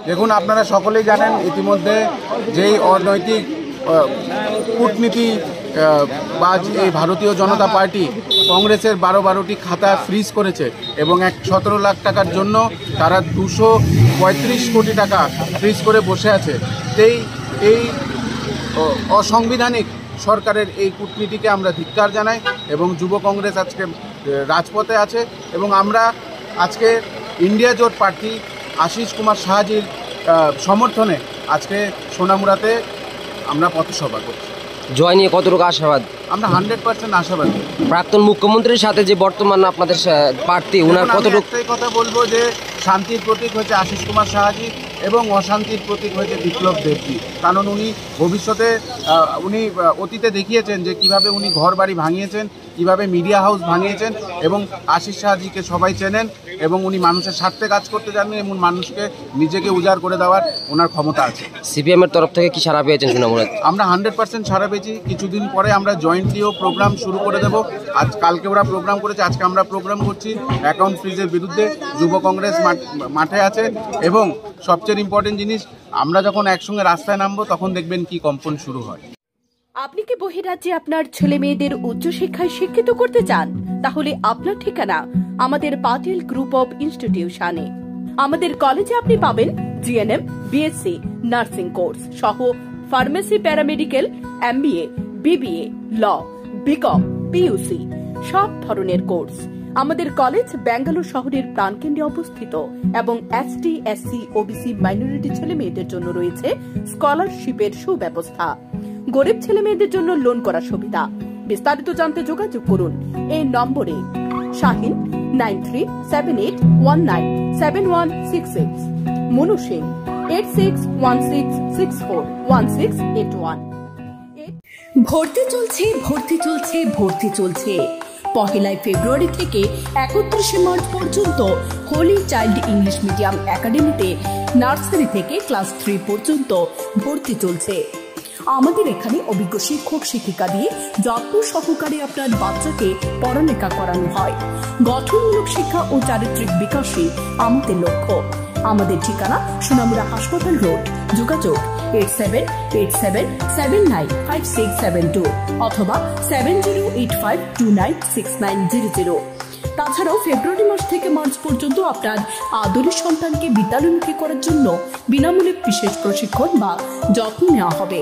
দেখুন, আপনারা সকলেই জানেন ইতিমধ্যে যেই অনৈতিক কূটনীতি বা এই ভারতীয় জনতা পার্টি কংগ্রেসের 12টি খাতা ফ্রিজ করেছে এবং 17 লাখ টাকার জন্য তারা 235 কোটি টাকা ফ্রিজ করে বসে আছে। এই অসাংবিধানিক সরকারের এই কূটনীতিকে আমরা ধিক্কার জানাই এবং যুব কংগ্রেস আজকে রাজপথে আছে এবং আমরা আজকে ইন্ডিয়া জোট প্রার্থী আশিস কুমার সাহাজির সমর্থনে আজকে সোনামুড়াতে আমরা পথসভা করছি। জয় নিয়ে কতটুকু আশাবাদ? আমরা 100% আশাবাদী। প্রাক্তন মুখ্যমন্ত্রীর সাথে যে বর্তমান আপনাদের প্রার্থী, ওনার কতটুকু? একটাই কথা বলবো যে শান্তির প্রতীক হয়েছে আশিস কুমার সাহাজি এবং অশান্তির প্রতীক হয়েছে বিপ্লব দেবজি। কারণ উনি ভবিষ্যতে অতীতে দেখিয়েছেন যে কিভাবে উনি ঘর বাড়ি ভাঙিয়েছেন, কিভাবে মিডিয়া হাউস ভাঙিয়েছেন এবং আশিস সাহাজিকে সবাই চেনেন এবং উনি মানুষের স্বার্থে কাজ করতে জানেন এবং মানুষকে নিজেকে উজাড় করে দেওয়ার ওনার ক্ষমতা আছে। সিপিএমের তরফ থেকে কি সাড়া পেয়েছেন সোনামুড়াতে? আমরা 100% সাড়া পেয়েছি। কিছুদিন পরে আমরা জয়েন্টলিও প্রোগ্রাম শুরু করে দেব। কালকে ওরা প্রোগ্রাম করেছে, আজকে আমরা প্রোগ্রাম করছি অ্যাকাউন্ট ফ্রিজের বিরুদ্ধে। যুব কংগ্রেস মাঠে আছে এবং সবচেয়ে ইম্পর্টেন্ট জিনিস, আমরা যখন একসঙ্গে রাস্তায় নামবো তখন দেখবেন কি কম্পন শুরু হয়। আপনি কি বহিরাজ্যে আপনার ছেলে মেয়েদের উচ্চশিক্ষায় শিক্ষিত করতে চান? তাহলে আপনার ঠিকানা আমাদের পাটেল গ্রুপ অব ইনস্টিটিউশনে। আমাদের কলেজে আপনি পাবেন জিএনএম, বিএসসি, নার্সিং কোর্স সহ ফার্মেসি, প্যারামেডিক্যাল, এমবিএ, বিবিএ, ল, বিকম, পিইউসি সব ধরনের কোর্স। আমাদের কলেজ ব্যাঙ্গালোর শহরের প্রাণকেন্দ্রে অবস্থিত এবং এসটি, এসসি, ওবিসি মাইনরিটি ছেলে মেয়েদের জন্য রয়েছে স্কলারশিপের সুব্যবস্থা। গরিব ছেলে মেয়েদের জন্য লোন করার সুবিধা। বিস্তারিত জানতে যোগাযোগ করুন এই নম্বরে শাহিন 9378197166, মনু সিং 8616641681। ভর্তি চলছে। 1 ফেব্রুয়ারি থেকে 31 মার্চ পর্যন্ত হোলি চাইল্ড ইংলিশ মিডিয়াম একাডেমিতে নার্সারি থেকে ক্লাস 3 পর্যন্ত ভর্তি চলছে। আমাদের এখানে অভিজ্ঞ শিক্ষক শিক্ষিকা দিয়ে যত্ন সহকারে আপনার বাচ্চাকে পড়ালেখা করানো হয়। গঠনমূলক শিক্ষা ও চারিত্রিক বিকাশই আমাদের লক্ষ্য। আমাদের ঠিকানা সোনামুড়া হাসপাতাল রোড। যোগাযোগ 8787795672 অথবা 7085296900। তাছাড়াও ফেব্রুয়ারি মাস থেকে মার্চ পর্যন্ত আপনার আদরের সন্তানকে বিদ্যালয়মুখী করার জন্য বিনামূল্যে বিশেষ প্রশিক্ষণ বা যত্ন নেওয়া হবে।